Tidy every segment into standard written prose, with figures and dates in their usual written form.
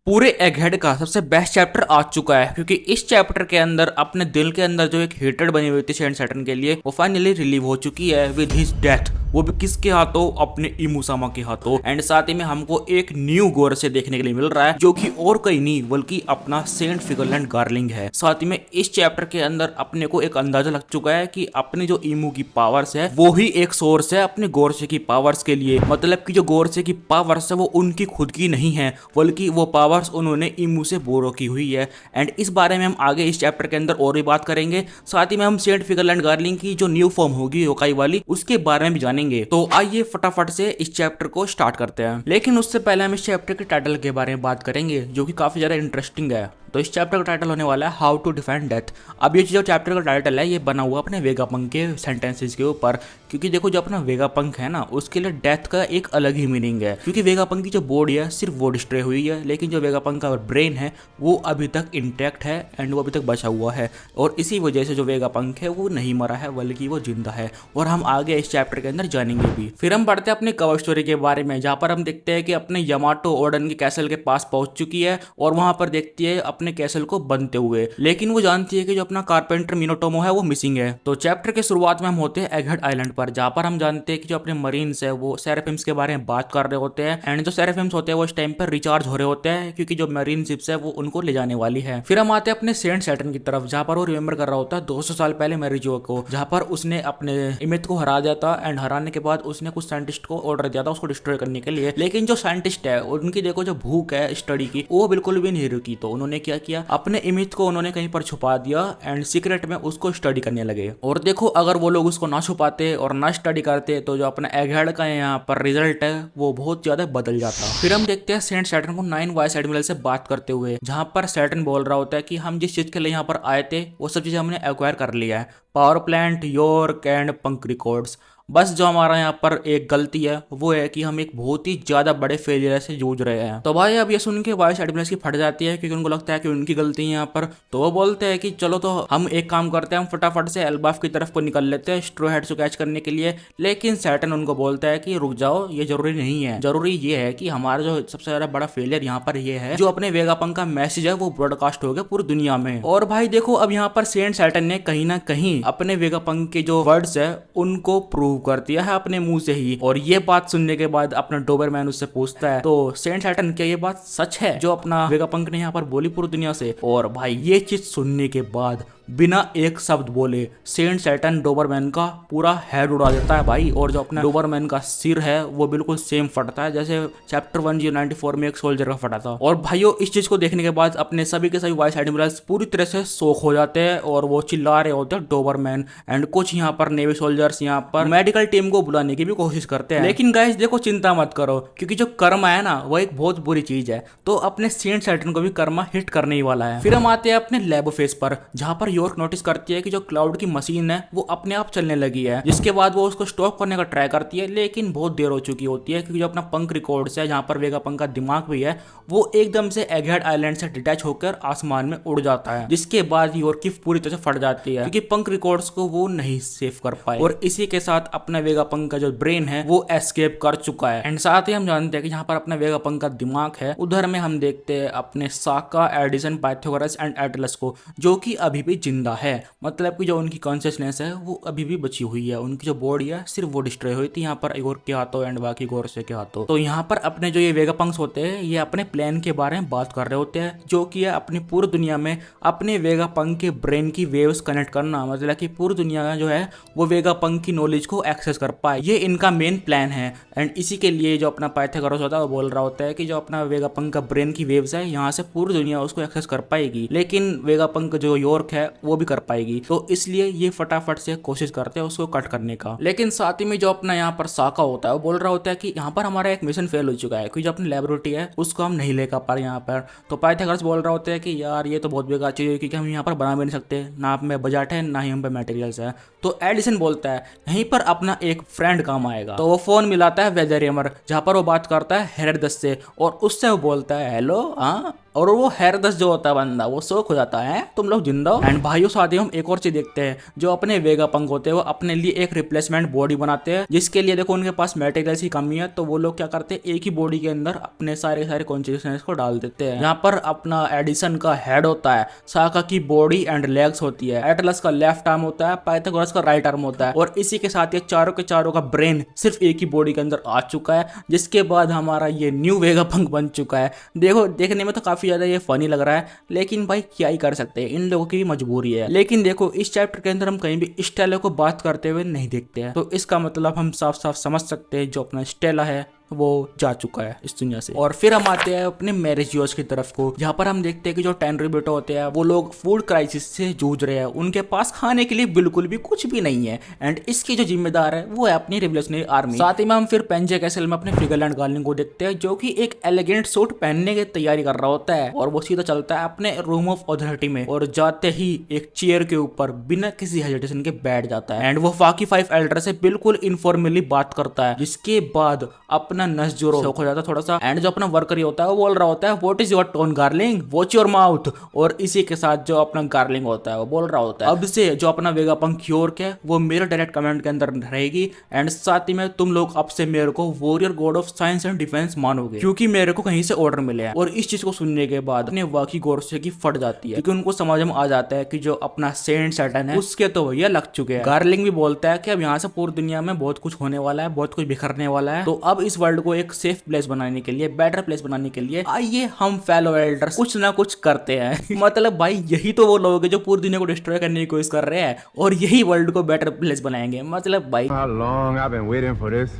पूरे एगहेड का सबसे बेस्ट चैप्टर आ चुका है क्योंकि इस चैप्टर के अंदर अपने दिल के अंदर जो एक हेट्रेड बनी हुई थी सेंट सैटर्न के लिए वो फाइनली रिलीव हो चुकी है विद हिज डेथ। वो भी किसके हाथों? अपने इमुसामा के हाथों। एंड साथ ही में हमको एक न्यू गोर से देखने के लिए मिल रहा है जो कि और कोई नहीं बल्कि अपना सेंट फिगरलैंड गार्लिंग है। साथ ही में इस चैप्टर के अंदर अपने को एक अंदाजा लग चुका है कि अपने जो इमू की पावर्स है वो ही एक सोर्स है अपने गोरसे की पावर्स के लिए। मतलब कि जो गोरसे की पावर्स है वो उनकी खुद की नहीं है बल्कि वो पावर्स उन्होंने इमू से बोरो की हुई है। एंड इस बारे में हम आगे इस चैप्टर के अंदर और भी बात करेंगे। साथ ही में हम सेंट फिगरलैंड गार्लिंग की जो न्यू फॉर्म होगी योकाई वाली उसके बारे में भी जानेंगे। तो आइए फटाफट से इस चैप्टर को स्टार्ट करते हैं। लेकिन उससे पहले हम इस चैप्टर के टाइटल के बारे में बात करेंगे जो कि काफी ज्यादा इंटरेस्टिंग है। तो इस चैप्टर का टाइटल होने वाला है हाउ टू डिफाइन डेथ। अब ये जो चैप्टर का टाइटल है ये बना हुआ अपने वेगापंक के सेंटेंसेस के ऊपर, क्योंकि देखो जो अपना वेगापंक है ना उसके लिए डेथ का एक अलग ही मीनिंग है। क्योंकि वेगापंक की जो बॉडी है सिर्फ वो डिस्ट्रॉय हुई है लेकिन जो वेगापंक का ब्रेन है वो अभी तक इंटैक्ट है एंड वो अभी तक बचा हुआ है। और इसी वजह से जो वेगापंक है वो नहीं मरा है बल्कि वो जिंदा है और हम आगे इस चैप्टर के अंदर जानेंगे भी। फिर हम पढ़ते हैं अपने कवर स्टोरी के बारे में जहाँ पर हम देखते हैं कि अपने यमाटो ओडन के कैसल के पास पहुंच चुकी है और वहां पर देखती है अपने कैसल को बनते हुए। लेकिन वो जानती है कि जो अपना कारपेंटर मिनोटोमो है वो मिसिंग है। तो चैप्टर के शुरुआत में हम होते हैं एगहेड आइलैंड पर जहाँ पर हम जानते हैं कि जो अपने मरीन्स है वो सेराफिम्स के बारे में बात कर रहे होते हैं। एंड जो सेराफिम्स होते हैं वो इस टाइम पर रिचार्ज हो रहे होते हैं क्योंकि जो मरीन शिप्स है वो उनको ले जाने वाली है। फिर हम आते हैं अपने सेंट सैटर्न की तरफ जहाँ पर वो रिमेंबर कर रहा होता है 200 साल पहले मैरिजो को, जहाँ पर उसने अपने इमित को हरा दिया था। एंड हराने के बाद उसने कुछ साइंटिस्ट को ऑर्डर दिया था उसको डिस्ट्रॉय करने के लिए। लेकिन जो साइंटिस्ट है उनकी देखो जो भूख है स्टडी की वो बिल्कुल भी नहीं रुकी। तो उन्होंने क्या किया, अपने इमित को उन्होंने कहीं पर छुपा दिया एंड सीक्रेट में उसको स्टडी करने लगे। और देखो अगर वो लोग उसको ना छुपाते और ना स्टडी करते तो जो अपना एगहेड का यहाँ पर रिजल्ट है वो बहुत ज्यादा बदल जाता। फिर हम देखते हैं सेंट सैटर्न को 9 वाइस एडमिरल से बात करते हुए जहां पर सैटर्न बोल रहा होता है कि हम जिस चीज के लिए यहाँ पर आए थे वो सब चीजें हमने एक्वायर कर लिया है, power plant, York and punk records. बस जो हमारा यहाँ पर एक गलती है वो है कि हम एक बहुत ही ज्यादा बड़े फेलियर से जूझ रहे हैं। तो भाई अब ये सुन के वाइस एडमिरल्स की फट जाती है क्योंकि उनको लगता है कि उनकी गलती है यहाँ पर। तो वो बोलते हैं कि चलो तो हम एक काम करते हैं, हम फटाफट से एल्बाफ की तरफ को निकल लेते हैं स्ट्रो हेड्स को कैच करने के लिए। लेकिन सैटर्न उनको बोलता है कि रुक जाओ, ये जरूरी नहीं है। जरूरी ये है कि हमारा जो सबसे ज्यादा बड़ा फेलियर यहाँ पर ये है जो अपने वेगापंक का मैसेज है वो ब्रॉडकास्ट हो गया पूरी दुनिया में। और भाई देखो अब यहाँ पर सेंट सैटर्न ने कहीं ना कहीं अपने वेगापंक के जो वर्ड्स है उनको प्रूव कर दिया है अपने मुंह से ही। और ये बात सुनने के बाद अपना डोबरमैन उससे पूछता है तो सेंट सैटर्न क्या ये बात सच है जो अपना वेगापंक ने यहाँ पर बोली पूरी दुनिया से? और भाई ये चीज सुनने के बाद बिना एक शब्द बोले सेंट सैटर्न डोबरमैन का पूरा हेड उड़ा देता है भाई। और जो अपना डोबरमैन का सिर है वो बिल्कुल सेम फटता है जैसे चैप्टर 1094 में एक सोल्जर का फटा था। और भाइयों इस चीज को देखने के बाद अपने सभी के सभी वाइस एडमिरल्स पूरी तरह से शॉक हो जाते हैं और वो चिल्ला रहे होते हैं डोबरमैन। एंड कुछ यहाँ पर नेवी सोल्जर्स यहाँ पर मेडिकल टीम को बुलाने की भी कोशिश करते हैं। लेकिन गाइस देखो चिंता मत करो क्योंकि जो कर्मा है ना वो एक बहुत बुरी चीज है। तो अपने सेंट सैटर्न को भी कर्मा हिट करने ही वाला है। फिर हम आते हैं अपने लैब फेस पर जहां पर यॉर्क नोटिस करती है कि जो क्लाउड की मशीन है वो अपने आप चलने लगी है, जिसके बाद वो उसको स्टॉप करने का ट्राई करती है लेकिन बहुत देर हो चुकी होती है क्योंकि जो अपना पंक रिकॉर्ड्स है जहां पर वेगापंक का दिमाग भी है वो एकदम से एगहेड आइलैंड से डिटैच होकर आसमान में उड़ जाता है, जिसके बाद यॉर्क की पूरी तरह से फट जाती है क्योंकि पंक रिकॉर्ड्स को वो नहीं सेव कर पाए। और इसी के साथ अपना वेगापंक का जो ब्रेन है वो एस्केप कर चुका है। एंड साथ ही हम जानते हैं कि जहां पर अपना वेगापंक का दिमाग है उधर में हम देखते हैं अपने साका, एडिसन, पाइथागोरस एंड एटलस को जो कि अभी भी जिंदा है। मतलब कि जो उनकी कॉन्शियसनेस है वो अभी भी बची हुई है, उनकी जो बॉडी है सिर्फ वो डिस्ट्रॉय हुई थी यहाँ पर इगोर के हाथों एंड बाकी गोरसे के हाथों। तो यहाँ पर अपने जो ये वेगापंक्स होते हैं ये अपने प्लान के बारे में बात कर रहे होते हैं जो कि है अपनी पूरी दुनिया में अपने वेगापंक के ब्रेन की वेव्स कनेक्ट करना, मतलब कि पूरी दुनिया जो है वो वेगापंक की नॉलेज को एक्सेस कर पाए, ये इनका मेन प्लान है। एंड इसी के लिए जो अपना पाइथागोरस होता है वो बोल रहा होता है कि जो अपना वेगापंक का ब्रेन की वेव्स है यहाँ से पूरी दुनिया उसको एक्सेस कर पाएगी, लेकिन वेगापंक जो यॉर्क है वो भी कर पाएगी। तो इसलिए ये फटाफट से कोशिश करते हैं उसको कट करने का। लेकिन साथ ही में जो अपना यहाँ पर साका होता है वो बोल रहा होता है कि यहाँ पर हमारा एक मिशन फेल हो चुका है क्योंकि जो अपनी लैबोरेटरी है उसको हम नहीं लेकर पा रहे यहाँ पर। तो पाइथागोरस बोल रहा होता है कि यार ये तो बहुत बेकार चीज है क्योंकि हम यहाँ पर बना भी नहीं सकते, ना आप में बजट है ना ही हम पे मटेरियल्स है। तो एडिसन बोलता है यहीं पर अपना एक फ्रेंड काम आएगा। तो वो फोन मिलाता है वेदरियमर जहाँ पर वो बात करता है हेरदस से और उससे वो बोलता है हेलो हाँ और वो हैरदस जो होता है बंदा वो शौक हो जाता है तुम लोग जिंदा हो। एंड भाइयों साथियों हम एक और चीज देखते हैं, जो अपने वेगापंक होते हैं वो अपने लिए एक रिप्लेसमेंट बॉडी बनाते हैं, जिसके लिए देखो उनके पास मटेरियल्स की कमी है, तो वो लोग क्या करते हैं एक ही बॉडी के अंदर अपने सारे कॉन्शियसनेस को डाल देते हैं। यहाँ पर अपना एडिसन का हेड होता है, साका की बॉडी एंड लेग्स होती है, एटलस का लेफ्ट आर्म होता है, पाइथागोरस का राइट आर्म होता है, और इसी के साथ ये चारों के चारों का ब्रेन सिर्फ एक ही बॉडी के अंदर आ चुका है, जिसके बाद हमारा ये न्यू वेगापंक बन चुका है। देखो देखने में तो काफी ज्यादा ये फनी लग रहा है, लेकिन भाई क्या ही कर सकते हैं, इन लोगों की भी मजबूरी है। लेकिन देखो इस चैप्टर के अंदर हम कहीं भी स्टेला को बात करते हुए नहीं देखते हैं, तो इसका मतलब हम साफ साफ समझ सकते हैं जो अपना स्टेला है वो जा चुका है इस दुनिया से। और फिर हम आते हैं अपने मैरिज यूज की तरफ को, जहाँ पर हम देखते हैं कि जो टेनरिबिटो होते हैं वो लोग फूड क्राइसिस से जूझ रहे हैं, उनके पास खाने के लिए बिल्कुल भी कुछ भी नहीं है, एंड इसकी जो जिम्मेदार है वो है अपनी रिवोल्यूशनरी आर्मी। साथ ही में हम फिर पेंजे कैसल में अपने फिगरलैंड गार्लिंग को देखते हैं, जो कि एक एलिगेंट सूट पहनने की तैयारी कर रहा होता है, और वो सीधा चलता है अपने रूम ऑफ अथॉरिटी में, और जाते ही एक चेयर के ऊपर बिना किसी हेजिटेशन के बैठ जाता है, एंड वो बाकी 5 एल्डर से बिल्कुल इनफॉर्मली बात करता है, जिसके बाद अपना नसजुरो शौक हो जाता है थोड़ा सा, एंड जो अपना वर्कर होता है वो बोल रहा होता है व्हाट इज योर टोन गार्लिंग, वॉच योर माउथ, और इसी के साथ जो अपना गार्लिंग होता है वो बोल रहा होता है अब से जो अपना वेगापंक क्योर है वो मेरे डायरेक्ट कमेंट के अंदर रहेगी, एंड साथ ही में तुम लोग अब से मेरे को warrior God of science and defence मानोगे, क्योंकि मेरे को कहीं से ऑर्डर मिले हैं। और इस चीज को सुनने के बाद अपने वाकी गोरसे की फट जाती है, क्योंकि उनको समझ में आ जाता है कि जो अपना सेंट सैटर्न है उसके तो भैया लग चुके हैं। गार्लिंग भी बोलता है कि अब यहाँ से पूरी दुनिया में बहुत कुछ होने वाला है, बहुत कुछ बिखरने वाला है, तो अब इस वर्ल्ड को एक सेफ प्लेस बनाने के लिए, बेटर प्लेस बनाने के लिए आइए हम फेलो एल्डर्स कुछ ना कुछ करते हैं। मतलब भाई यही तो वो लोग हैं जो पूरी दुनिया को डिस्ट्रॉय करने की कोशिश कर रहे हैं, और यही वर्ल्ड को बेटर प्लेस बनाएंगे। मतलब भाई How long I've been waiting for this?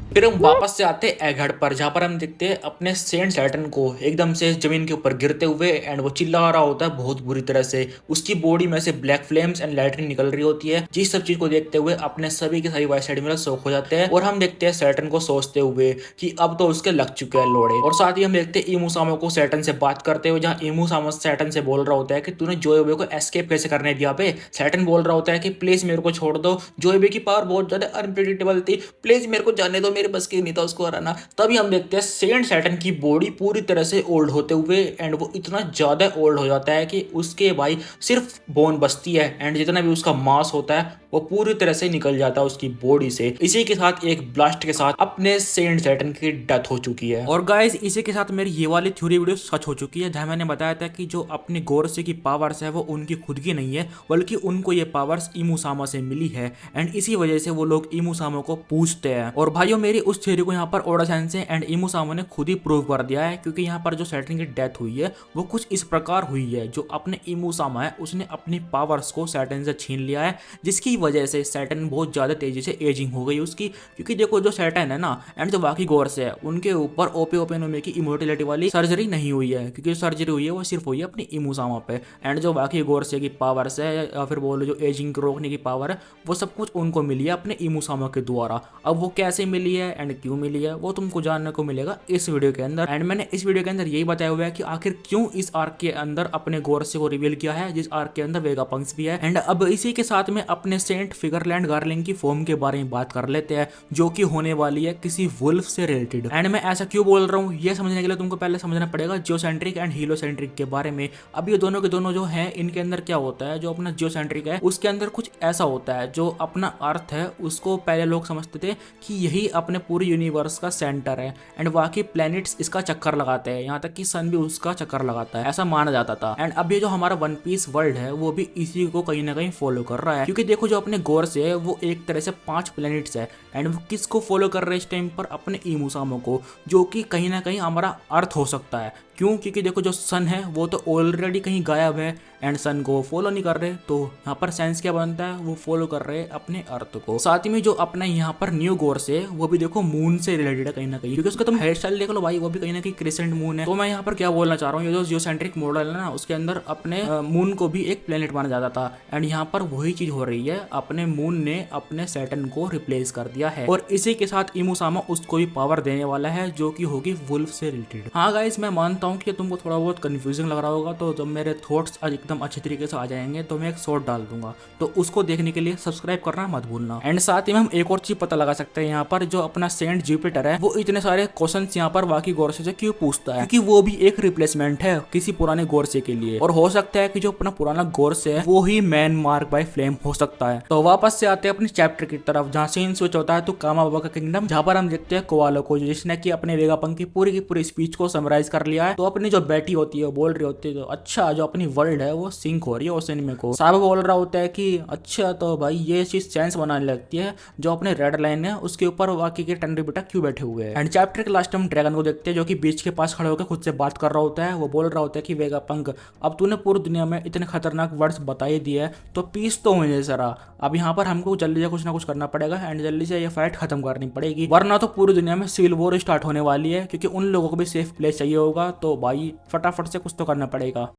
फिर हम वापस से आते हैं एघड़ पर, जहाँ पर हम देखते हैं अपने सेंट सैटर्न को एकदम से जमीन के ऊपर गिरते हुए, एंड वो चिल्ला रहा होता है बहुत बुरी तरह से, उसकी बॉडी में से ब्लैक फ्लेम्स एंड लाइटनिंग निकल रही होती है। जिस सब चीज को देखते हुए अपने सभी के सभी वाइस एडमिरल शौक हो जाते हैं, और हम देखते हैं सैटर्न को सोचते हुए कि अब तो उसके लग चुके हैं लोड़े। और साथ ही हम देखते हैं इमूसामा को सैटर्न से बात करते हुए, जहाँ इमूसामा सैटर्न से बोल रहा होता है कि तूने जोएबे को एस्केप कैसे करने दिया पे। सैटर्न बोल रहा होता है कि प्लीज मेरे को छोड़ दो, जोएबे की पावर बहुत ज्यादा अनप्रेडिक्टेबल थी, प्लीज मेरे को जाने दो, मेरे बस की नहीं था उसको हराना। तभी हम देखते हैं सेंट सैटर्न की बॉडी पूरी तरह से ओल्ड होते हुए, एंड वो इतना ज्यादा ओल्ड हो जाता है कि उसके भाई सिर्फ बोन बचती है, एंड जितना भी उसका मांस होता है वो पूरी तरह से निकल जाता है उसकी बॉडी से। इसी के साथ एक ब्लास्ट के साथ अपने सेंट सैटर्न की डेथ हो चुकी है। और गाइस इसी के साथ मेरी ये वाली थ्योरी वीडियो सच हो चुकी है, जहां मैंने बताया था कि जो अपने गोरसे की पावर्स है वो उनकी खुद की नहीं है, बल्कि उनको ये पावर्स इमूसामा से मिली है, एंड इसी वजह से वो लोग इमूसामा को पूछते हैं। और भाइयों मेरी उस थ्योरी को यहाँ पर ओडा सेंसेई एंड इमूसामा ने खुद ही प्रूव कर दिया है, क्योंकि यहाँ पर जो सैटर्न की डेथ हुई है वो कुछ इस प्रकार हुई है, जो अपने इमूसामा है उसने अपनी पावर्स को सैटर्न से छीन लिया है, जिसकी वजह से सैटर्न बहुत ज्यादा तेजी से एजिंग हो गई उसकी। क्योंकि देखो जो सैटर्न है ना एंड जो बाकी गोर्स है उनके ऊपर ओपे ओपेनोमे की इमोर्टिलिटी वाली सर्जरी नहीं हुई है, क्योंकि जो सर्जरी हुई है वो सिर्फ हुई है अपनी इमूसामा पे, एंड जो बाकी गोर्से की पावर्स है या फिर बोलो जो एजिंग को रोकने की पावर है वो सब कुछ उनको मिली है अपने इमूसामा के द्वारा। अब वो कैसे मिली है एंड क्यों मिली है वो तुमको जानने को मिलेगा इस वीडियो के अंदर, एंड मैंने इस वीडियो के अंदर यही बताया हुआ है कि आखिर क्यों इस आर्क के अंदर अपने गोरसे को रिवील किया है, जिस आर्क के अंदर वेगापंक्स भी है। एंड अब इसी के साथ में अपने सेंट फिगरलैंड गार्लिंग की फॉर्म के बारे में बात कर लेते हैं, जो कि होने वाली है किसी वुल्फ से रिलेटेड। एंड मैं ऐसा क्यों बोल रहा हूँ ये समझने के लिए तुमको पहले समझना पड़ेगा जियोसेंट्रिक एंड हीलोसेंट्रिक के बारे में। अब ये दोनों के दोनों जो है इनके अंदर क्या होता है, जो अपना जियोसेंट्रिक है उसके अंदर कुछ ऐसा होता है, जो अपना अर्थ है उसको पहले लोग समझते थे कि यही अपने पूरे यूनिवर्स का सेंटर है, एंड बाकी प्लैनेट्स इसका चक्कर लगाते हैं, यहाँ तक कि सन भी उसका चक्कर लगाता है, ऐसा माना जाता था। एंड अब ये जो हमारा वन पीस वर्ल्ड है वो भी इसी को कहीं ना कहीं फॉलो कर रहा है, क्योंकि देखो जो अपने गोर से है वो एक तरह से 5 प्लैनेट्स है, एंड वो किसको फॉलो कर रहे हैं इस टाइम पर, अपने इमूसामा को, जो कि कहीं ना कहीं हमारा अर्थ हो सकता है। क्यों? क्योंकि देखो जो सन है वो तो ऑलरेडी कहीं गायब है, एंड सन को फॉलो नहीं कर रहे, तो यहाँ पर सेंस क्या बनता है, वो फॉलो कर रहे हैं अपने अर्थ को। साथ ही में जो अपना यहाँ पर न्यू गोर से वो भी देखो मून से रिलेटेड है कहीं ना कहीं, क्योंकि उसका तुम हेयर स्टाइल देख लो भाई, वो भी कहीं ना कहीं क्रिसेंट मून है। तो मैं यहाँ पर क्या बोलना चाह रहा हूँ, ये जो जियोसेंट्रिक मॉडल है ना उसके अंदर अपने मून को भी एक प्लेनेट माना जाता था, एंड यहाँ पर वही चीज हो रही है, अपने मून ने अपने सैटर्न को रिप्लेस कर दिया है, और इसी के साथ इमूसामा उसको भी पावर देने वाला है, जो कि होगी वुल्फ से रिलेटेड। हाँ गाइस मैं मानता हूँ कि तुमको थोड़ा बहुत कंफ्यूजिंग लग रहा होगा, तो जब मेरे थॉट्स एकदम अच्छे तरीके से आ जाएंगे तो मैं एक शॉर्ट डाल दूंगा, तो उसको देखने के लिए सब्सक्राइब करना मत भूलना। एंड साथ ही में हम एक और चीज पता लगा सकते हैं यहाँ पर, जो अपना सेंट जुपिटर है वो इतने सारे क्वेश्चंस यहाँ पर वाकी गोरसे से क्यों पूछता है, क्योंकि वो भी एक रिप्लेसमेंट है किसी पुराने गोरसे के लिए, और हो सकता है कि जो अपना पुराना गोरसे है वो ही मैन मार्क बाय फ्लेम हो सकता है। तो वापस से आते हैं अपने चैप्टर की तरफ, जहाँ सीन स्विच होता है तो कामा बाबा का किंगडम, जहाँ पर हम देखते हैं कोवालो को जिसने की अपने वेगापंक की पूरी स्पीच को समराइज कर लिया है। तो अपनी जो बेटी होती है बोल रही होती है तो अच्छा जो अपनी वर्ल्ड है वो सिंक हो रही है उस एनिमे को। साहब बोल रहा होता है कि अच्छा तो भाई ये चीज सेंस बनाने लगती है, जो अपने रेड लाइन है उसके ऊपर वाकी के टंडे बेटा क्यों बैठे हुए हैं। एंड चैप्टर के लास्ट हम ड्रैगन को देखते हैं जो कि बीच के पास खड़े होकर खुद से बात कर रहा होता है। वो बोल रहा होता है कि वेगापंक अब तूने पूरी दुनिया में इतने खतरनाक वर्ड्स बता ही दिए तो पीस तो होने जरा, अब यहाँ पर हमको जल्दी से कुछ ना कुछ करना पड़ेगा एंड जल्दी से ये फाइट खत्म करनी पड़ेगी, वरना तो पूरी दुनिया में सिविल वॉर स्टार्ट होने वाली है, क्योंकि उन लोगों को भी सेफ प्लेस चाहिए होगा। तो भाई फटाफट से कुछ तो करना पड़ेगा।